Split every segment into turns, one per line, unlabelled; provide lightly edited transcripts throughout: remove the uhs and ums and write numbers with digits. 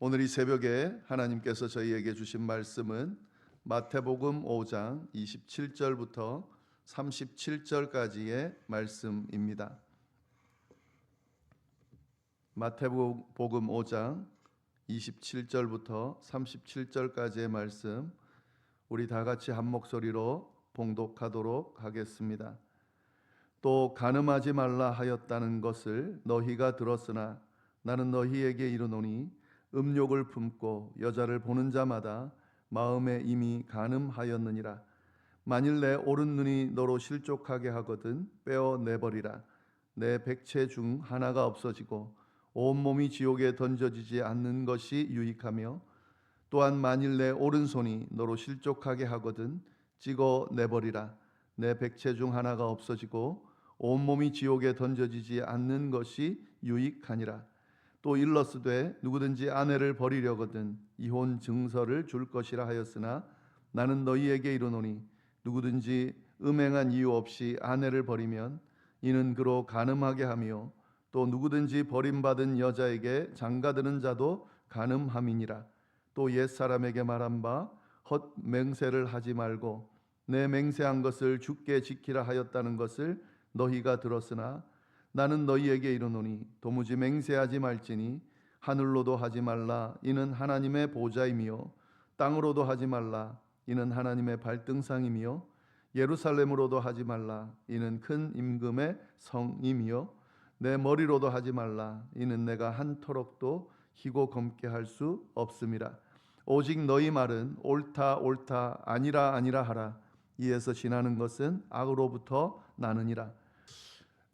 오늘 이 새벽에 하나님께서 저희에게 주신 말씀은 마태복음 5장 27절부터 37절까지의 말씀입니다. 마태복음 5장 27절부터 37절까지의 말씀, 우리 다 같이 한 목소리로 봉독하도록 하겠습니다. 또 간음하지 말라 하였다는 것을 너희가 들었으나 나는 너희에게 이르노니 음욕을 품고 여자를 보는 자마다 마음에 이미 간음하였느니라. 만일 내 오른 눈이 너로 실족하게 하거든 빼어 내버리라. 내 백체 중 하나가 없어지고 온몸이 지옥에 던져지지 않는 것이 유익하며, 또한 만일 내 오른손이 너로 실족하게 하거든 찍어 내버리라. 내 백체 중 하나가 없어지고 온몸이 지옥에 던져지지 않는 것이 유익하니라. 또 일러스되 누구든지 아내를 버리려거든 이혼 증서를 줄 것이라 하였으나 나는 너희에게 이르노니 누구든지 음행한 이유 없이 아내를 버리면 이는 그로 간음하게 하며, 또 누구든지 버림받은 여자에게 장가드는 자도 간음함이니라. 또 옛사람에게 말한 바 헛 맹세를 하지 말고 내 맹세한 것을 주께 지키라 하였다는 것을 너희가 들었으나 나는 너희에게 이르노니 도무지 맹세하지 말지니 하늘로도 하지 말라 이는 하나님의 보좌이며, 땅으로도 하지 말라 이는 하나님의 발등상이며, 예루살렘으로도 하지 말라 이는 큰 임금의 성이며, 내 머리로도 하지 말라 이는 내가 한 터럭도 희고 검게 할 수 없음이라. 오직 너희 말은 옳다 옳다 아니라 아니라 하라. 이에서 지나는 것은 악으로부터 나느니라.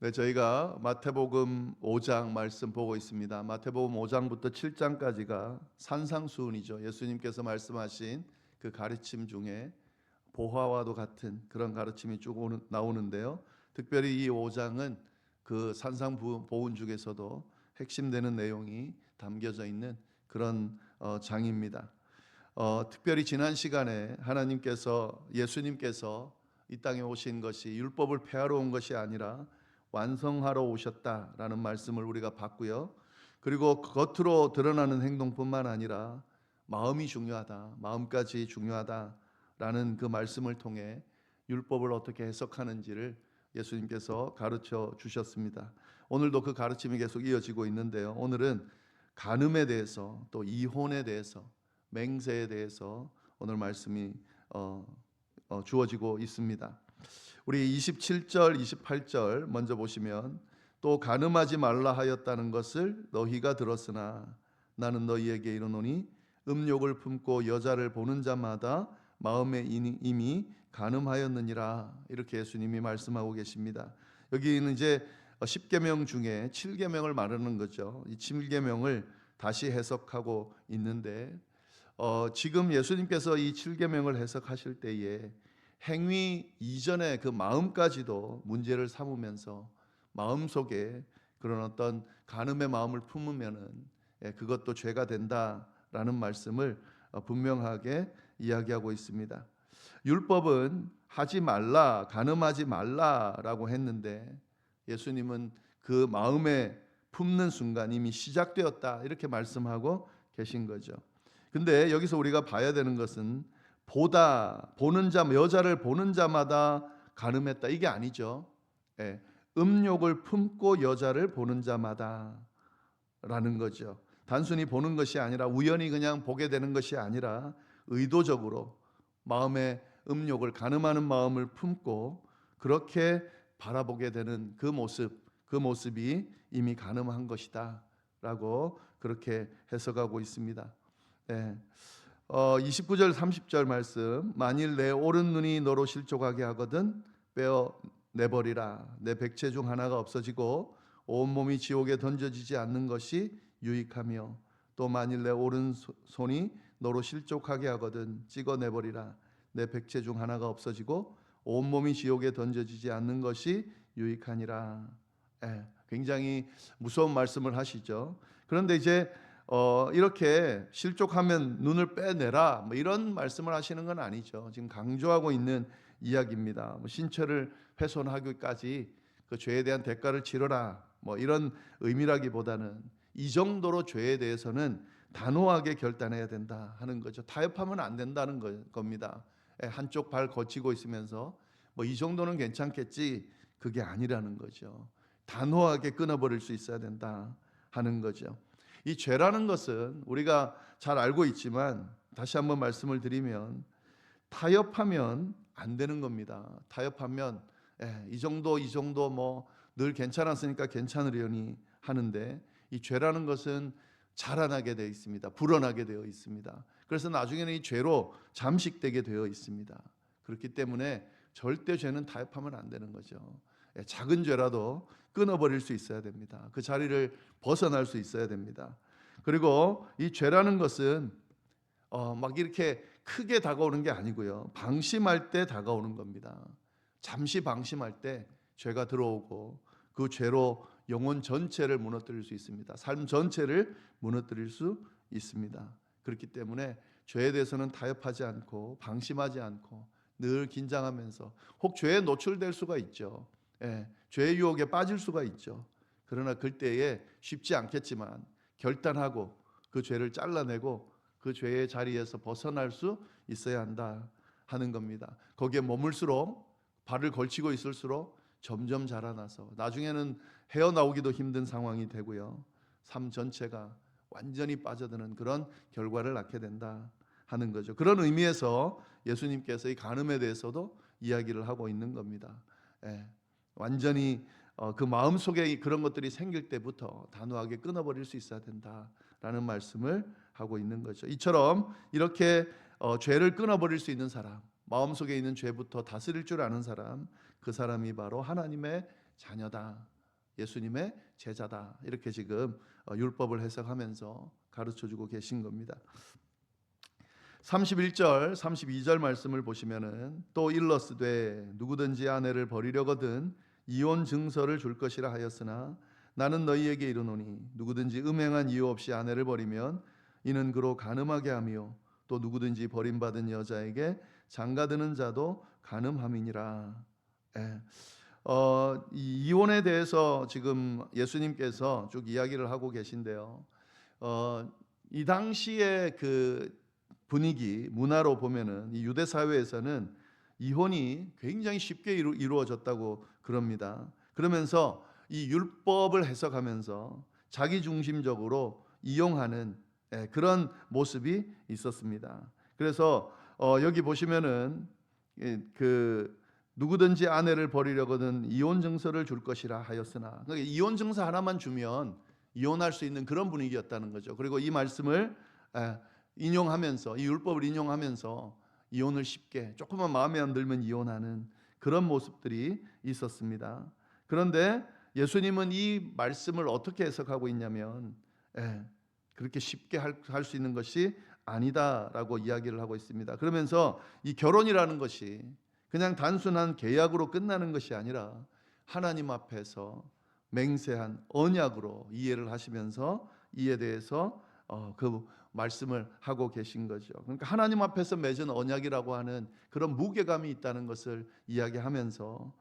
네, 저희가 마태복음 5장 말씀 보고 있습니다. 마태복음 5장부터 7장까지가 산상수훈이죠. 예수님께서 말씀하신 그 가르침 중에 보화와도 같은 그런 가르침이 쭉 나오는데요. 특별히 이 5장은 그 산상보훈 중에서도 핵심되는 내용이 담겨져 있는 그런 장입니다. 특별히 지난 시간에 예수님께서 이 땅에 오신 것이 율법을 폐하러 온 것이 아니라 완성하러 오셨다라는 말씀을 우리가 봤고요. 그리고 겉으로 드러나는 행동뿐만 아니라 마음이 중요하다, 마음까지 중요하다라는 그 말씀을 통해 율법을 어떻게 해석하는지를 예수님께서 가르쳐 주셨습니다. 오늘도 그 가르침이 계속 이어지고 있는데요. 오늘은 간음에 대해서, 또 이혼에 대해서, 맹세에 대해서 오늘 말씀이 주어지고 있습니다. 우리 27절, 28절 먼저 보시면, 또 간음하지 말라 하였다는 것을 너희가 들었으나 나는 너희에게 이르노니 음욕을 품고 여자를 보는 자마다 마음에 이미 간음하였느니라. 이렇게 예수님이 말씀하고 계십니다. 여기는 이제 10계명 중에 7계명을 말하는 거죠. 이 7계명을 다시 해석하고 있는데, 지금 예수님께서 이 7계명을 해석하실 때에 행위 이전의 그 마음까지도 문제를 삼으면서 마음속에 그런 어떤 간음의 마음을 품으면은 그것도 죄가 된다라는 말씀을 분명하게 이야기하고 있습니다. 율법은 하지 말라, 간음하지 말라라고 했는데 예수님은 그 마음에 품는 순간 이미 시작되었다 이렇게 말씀하고 계신 거죠. 근데 여기서 우리가 봐야 되는 것은 보는 자, 여자를 보는 자마다 간음했다 이게 아니죠. 음욕을 품고 여자를 보는 자마다라는 거죠. 단순히 보는 것이 아니라 우연히 그냥 보게 되는 것이 아니라 의도적으로 마음에 음욕을, 간음하는 마음을 품고 그렇게 바라보게 되는 그 모습이 이미 간음한 것이다 라고 그렇게 해석하고 있습니다. 29절 30절 말씀, 만일 내 오른 눈이 너로 실족하게 하거든 빼어 내버리라. 내 백체 중 하나가 없어지고 온몸이 지옥에 던져지지 않는 것이 유익하며, 또 만일 내 오른손이 너로 실족하게 하거든 찍어 내버리라. 내 백체 중 하나가 없어지고 온몸이 지옥에 던져지지 않는 것이 유익하니라. 굉장히 무서운 말씀을 하시죠. 그런데 이제 이렇게 실족하면 눈을 빼내라 뭐 이런 말씀을 하시는 건 아니죠. 지금 강조하고 있는 이야기입니다. 신체를 훼손하기까지 그 죄에 대한 대가를 치러라 뭐 이런 의미라기보다는 이 정도로 죄에 대해서는 단호하게 결단해야 된다 하는 거죠. 타협하면 안 된다는 겁니다. 한쪽 발 거치고 있으면서 뭐 이 정도는 괜찮겠지, 그게 아니라는 거죠. 단호하게 끊어버릴 수 있어야 된다 하는 거죠. 이 죄라는 것은 우리가 잘 알고 있지만 다시 한번 말씀을 드리면 타협하면 안 되는 겁니다. 타협하면 이 정도 뭐 늘 괜찮았으니까 괜찮으려니 하는데, 이 죄라는 것은 자라나게 되어 있습니다. 불어나게 되어 있습니다. 그래서 나중에는 이 죄로 잠식되게 되어 있습니다. 그렇기 때문에 절대 죄는 타협하면 안 되는 거죠. 작은 죄라도 끊어버릴 수 있어야 됩니다. 그 자리를 벗어날 수 있어야 됩니다. 그리고 이 죄라는 것은 막 이렇게 크게 다가오는 게 아니고요. 방심할 때 다가오는 겁니다. 잠시 방심할 때 죄가 들어오고 그 죄로 영혼 전체를 무너뜨릴 수 있습니다. 삶 전체를 무너뜨릴 수 있습니다. 그렇기 때문에 죄에 대해서는 타협하지 않고 방심하지 않고 늘 긴장하면서, 혹 죄에 노출될 수가 있죠. 죄의 유혹에 빠질 수가 있죠. 그러나 그때에 쉽지 않겠지만 결단하고 그 죄를 잘라내고 그 죄의 자리에서 벗어날 수 있어야 한다 하는 겁니다. 거기에 머물수록, 발을 걸치고 있을수록 점점 자라나서 나중에는 헤어나오기도 힘든 상황이 되고요. 삶 전체가 완전히 빠져드는 그런 결과를 낳게 된다 하는 거죠. 그런 의미에서 예수님께서 이 간음에 대해서도 이야기를 하고 있는 겁니다. 완전히 그 마음속에 그런 것들이 생길 때부터 단호하게 끊어버릴 수 있어야 된다라는 말씀을 하고 있는 거죠. 이처럼 이렇게 죄를 끊어버릴 수 있는 사람, 마음속에 있는 죄부터 다스릴 줄 아는 사람, 그 사람이 바로 하나님의 자녀다, 예수님의 제자다, 이렇게 지금 율법을 해석하면서 가르쳐주고 계신 겁니다. 31절, 32절 말씀을 보시면은 또 일러스되 누구든지 아내를 버리려거든 이혼 증서를 줄 것이라 하였으나 나는 너희에게 이르노니 누구든지 음행한 이유 없이 아내를 버리면 이는 그로 간음하게 하며 또 누구든지 버림받은 여자에게 장가드는 자도 간음함이니라. 이 이혼에 대해서 지금 예수님께서 쭉 이야기를 하고 계신데요. 이 당시의 그 분위기, 문화로 보면은 이 유대 사회에서는 이혼이 굉장히 쉽게 이루어졌다고 그럽니다. 그러면서 이 율법을 해석하면서 자기 중심적으로 이용하는 그런 모습이 있었습니다. 그래서 여기 보시면은 그 누구든지 아내를 버리려거든 이혼 증서를 줄 것이라 하였으나, 그러니까 이혼 증서 하나만 주면 이혼할 수 있는 그런 분위기였다는 거죠. 그리고 이 말씀을 인용하면서, 이 율법을 인용하면서 이혼을 쉽게, 조금만 마음에 안 들면 이혼하는 그런 모습들이 있었습니다. 그런데 예수님은 이 말씀을 어떻게 해석하고 있냐면 그렇게 쉽게 할 수 있는 것이 아니다라고 이야기를 하고 있습니다. 그러면서 이 결혼이라는 것이 그냥 단순한 계약으로 끝나는 것이 아니라 하나님 앞에서 맹세한 언약으로 이해를 하시면서 이에 대해서 그 말씀을 하고 계신 거죠. 그러니까 하나님 앞에서 맺은 언약이라고 하는 그런 무게감이 있다는 것을 이야기하면서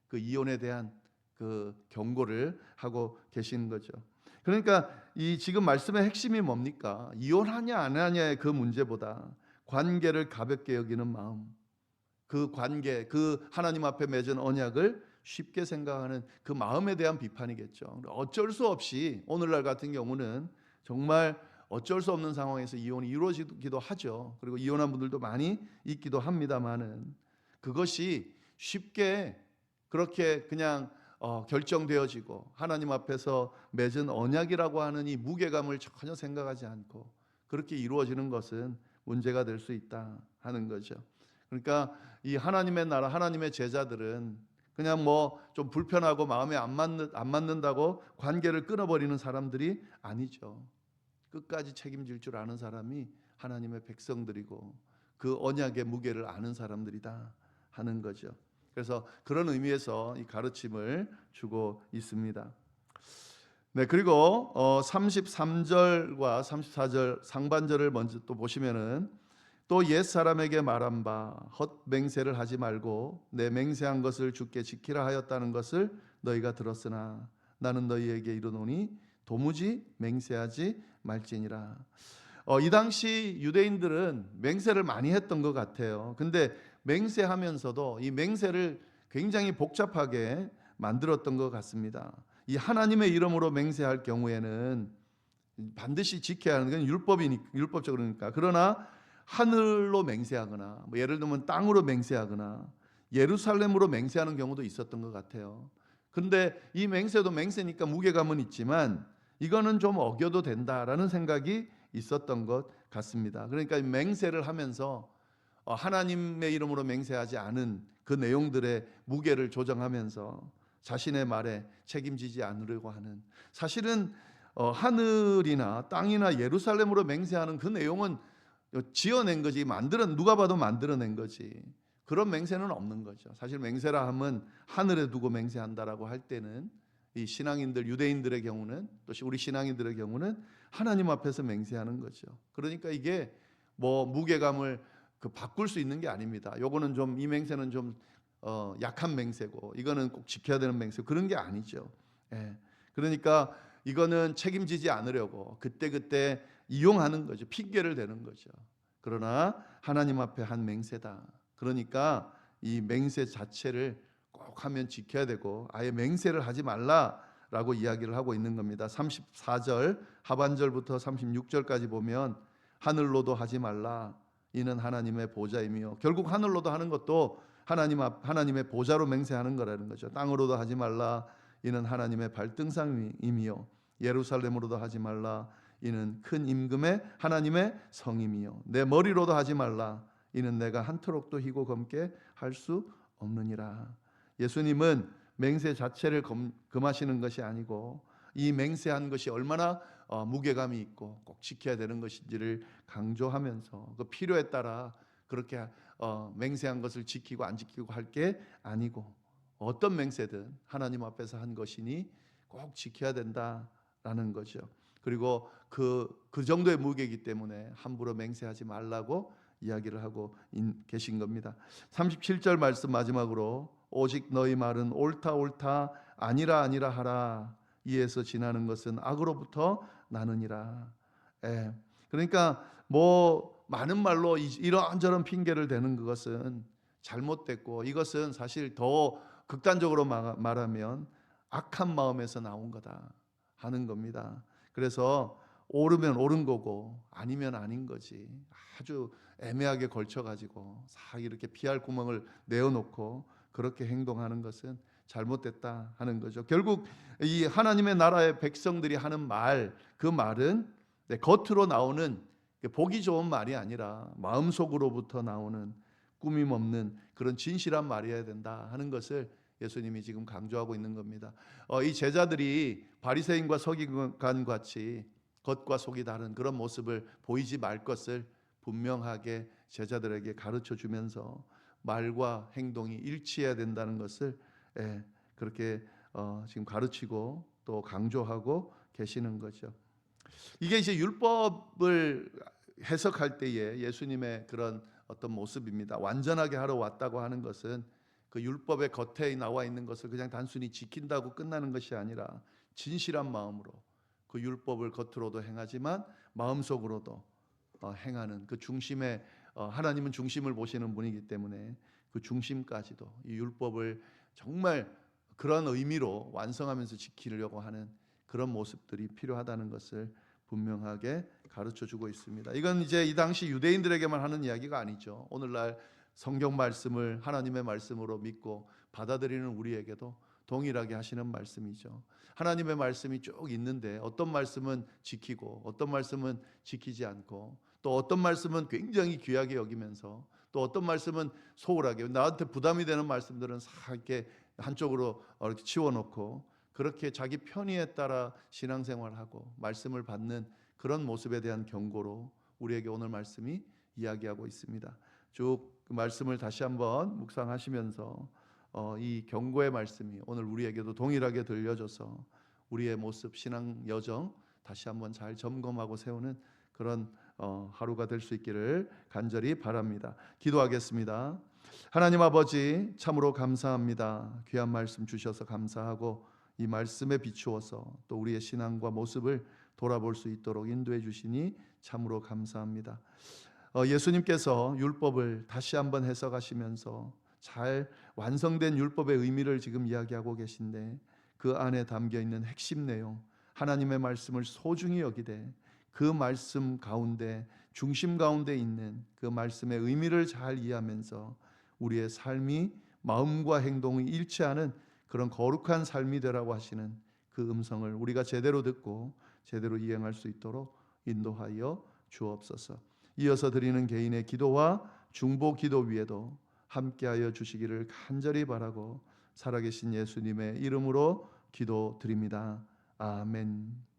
그 이혼에 대한 그 경고를 하고 계신 거죠. 그러니까 이 지금 말씀의 핵심이 뭡니까? 이혼하냐 안 하냐의 그 문제보다 관계를 가볍게 여기는 마음, 그 관계, 그 하나님 앞에 맺은 언약을 쉽게 생각하는 그 마음에 대한 비판이겠죠. 어쩔 수 없이 오늘날 같은 경우는 정말 어쩔 수 없는 상황에서 이혼이 이루어지기도 하죠. 그리고 이혼한 분들도 많이 있기도 합니다만은 그것이 쉽게 그렇게 그냥 결정되어지고 하나님 앞에서 맺은 언약이라고 하는 이 무게감을 전혀 생각하지 않고 그렇게 이루어지는 것은 문제가 될 수 있다 하는 거죠. 그러니까 이 하나님의 나라, 하나님의 제자들은 그냥 뭐 좀 불편하고 마음에 안 맞는다고 관계를 끊어버리는 사람들이 아니죠. 끝까지 책임질 줄 아는 사람이 하나님의 백성들이고 그 언약의 무게를 아는 사람들이다 하는 거죠. 그래서 그런 의미에서 이 가르침을 주고 있습니다. 네, 그리고 33절과 34절 상반절을 먼저 또 보시면은 또 옛 사람에게 말한 바 헛맹세를 하지 말고 내 맹세한 것을 주께 지키라 하였다는 것을 너희가 들었으나 나는 너희에게 이르노니 도무지 맹세하지 말지니라. 이 당시 유대인들은 맹세를 많이 했던 것 같아요. 근데 맹세하면서도 이 맹세를 굉장히 복잡하게 만들었던 것 같습니다. 이 하나님의 이름으로 맹세할 경우에는 반드시 지켜야 하는 건 율법적으로니까. 그러나 하늘로 맹세하거나 예를 들면 땅으로 맹세하거나 예루살렘으로 맹세하는 경우도 있었던 것 같아요. 근데 이 맹세도 맹세니까 무게감은 있지만 이거는 좀 어겨도 된다라는 생각이 있었던 것 같습니다. 그러니까 맹세를 하면서 하나님의 이름으로 맹세하지 않은 그 내용들의 무게를 조정하면서 자신의 말에 책임지지 않으려고 하는, 사실은 하늘이나 땅이나 예루살렘으로 맹세하는 그 내용은 지어낸 거지, 누가 봐도 만들어낸 거지. 그런 맹세는 없는 거죠. 사실 맹세라 하면 하늘에 두고 맹세한다라고 할 때는 이 신앙인들, 유대인들의 경우는, 또 우리 신앙인들의 경우는 하나님 앞에서 맹세하는 거죠. 그러니까 이게 뭐 무게감을 바꿀 수 있는 게 아닙니다. 요거는 좀, 이 맹세는 좀 약한 맹세고 이거는 꼭 지켜야 되는 맹세, 그런 게 아니죠. 예. 그러니까 이거는 책임지지 않으려고 그때그때 이용하는 거죠. 핑계를 대는 거죠. 그러나 하나님 앞에 한 맹세다. 그러니까 이 맹세 자체를 꼭 하면 지켜야 되고 아예 맹세를 하지 말라라고 이야기를 하고 있는 겁니다. 34절 하반절부터 36절까지 보면 하늘로도 하지 말라, 이는 하나님의 보좌이며, 결국 하늘로도 하는 것도 하나님의 보좌로 맹세하는 거라는 거죠. 땅으로도 하지 말라, 이는 하나님의 발등상이며, 예루살렘으로도 하지 말라, 이는 큰 임금의 하나님의 성임이요, 내 머리로도 하지 말라, 이는 내가 한토록도 희고 검게 할 수 없느니라. 예수님은 맹세 자체를 금하시는 것이 아니고 이 맹세한 것이 얼마나 무게감이 있고 꼭 지켜야 되는 것인지를 강조하면서 그 필요에 따라 그렇게 맹세한 것을 지키고 안 지키고 할 게 아니고, 어떤 맹세든 하나님 앞에서 한 것이니 꼭 지켜야 된다라는 거죠. 그리고 그 정도의 무게이기 때문에 함부로 맹세하지 말라고 이야기를 하고 계신 겁니다. 37절 말씀 마지막으로 오직 너희 말은 옳다 옳다 아니라 아니라 하라, 이에서 지나는 것은 악으로부터 나느니라. 그러니까 뭐 많은 말로 이런저런 핑계를 대는 그것은 잘못됐고, 이것은 사실 더 극단적으로 말하면 악한 마음에서 나온 거다 하는 겁니다. 그래서 옳으면 옳은 거고 아니면 아닌 거지, 아주 애매하게 걸쳐가지고 싹 이렇게 피할 구멍을 내어놓고 그렇게 행동하는 것은 잘못됐다 하는 거죠. 결국 이 하나님의 나라의 백성들이 하는 말, 그 말은 겉으로 나오는 보기 좋은 말이 아니라 마음속으로부터 나오는 꾸밈 없는 그런 진실한 말이어야 된다 하는 것을 예수님이 지금 강조하고 있는 겁니다. 이 제자들이 바리새인과 서기관 같이 겉과 속이 다른 그런 모습을 보이지 말 것을 분명하게 제자들에게 가르쳐 주면서 말과 행동이 일치해야 된다는 것을 그렇게 지금 가르치고 또 강조하고 계시는 거죠. 이게 이제 율법을 해석할 때에 예수님의 그런 어떤 모습입니다. 완전하게 하러 왔다고 하는 것은 그 율법의 겉에 나와 있는 것을 그냥 단순히 지킨다고 끝나는 것이 아니라 진실한 마음으로 그 율법을 겉으로도 행하지만 마음속으로도 행하는 그 중심에, 하나님은 중심을 보시는 분이기 때문에 그 중심까지도 이 율법을 정말 그런 의미로 완성하면서 지키려고 하는 그런 모습들이 필요하다는 것을 분명하게 가르쳐주고 있습니다. 이건 이제 이 당시 유대인들에게만 하는 이야기가 아니죠. 오늘날 성경 말씀을 하나님의 말씀으로 믿고 받아들이는 우리에게도 동일하게 하시는 말씀이죠. 하나님의 말씀이 쭉 있는데 어떤 말씀은 지키고 어떤 말씀은 지키지 않고, 또 어떤 말씀은 굉장히 귀하게 여기면서 또 어떤 말씀은 소홀하게, 나한테 부담이 되는 말씀들은 싹 이렇게 한쪽으로 이렇게 치워놓고 그렇게 자기 편의에 따라 신앙생활하고 말씀을 받는 그런 모습에 대한 경고로 우리에게 오늘 말씀이 이야기하고 있습니다. 쭉 그 말씀을 다시 한번 묵상하시면서 이 경고의 말씀이 오늘 우리에게도 동일하게 들려줘서 우리의 모습, 신앙 여정 다시 한번 잘 점검하고 세우는 그런 하루가 될 수 있기를 간절히 바랍니다. 기도하겠습니다. 하나님 아버지, 참으로 감사합니다. 귀한 말씀 주셔서 감사하고 이 말씀에 비추어서 또 우리의 신앙과 모습을 돌아볼 수 있도록 인도해 주시니 참으로 감사합니다. 예수님께서 율법을 다시 한번 해석하시면서 잘 완성된 율법의 의미를 지금 이야기하고 계신데, 그 안에 담겨 있는 핵심 내용, 하나님의 말씀을 소중히 여기되 그 말씀 가운데, 중심 가운데 있는 그 말씀의 의미를 잘 이해하면서 우리의 삶이 마음과 행동이 일치하는 그런 거룩한 삶이 되라고 하시는 그 음성을 우리가 제대로 듣고 제대로 이행할 수 있도록 인도하여 주옵소서. 이어서 드리는 개인의 기도와 중보 기도 위에도 함께하여 주시기를 간절히 바라고 살아계신 예수님의 이름으로 기도드립니다. 아멘.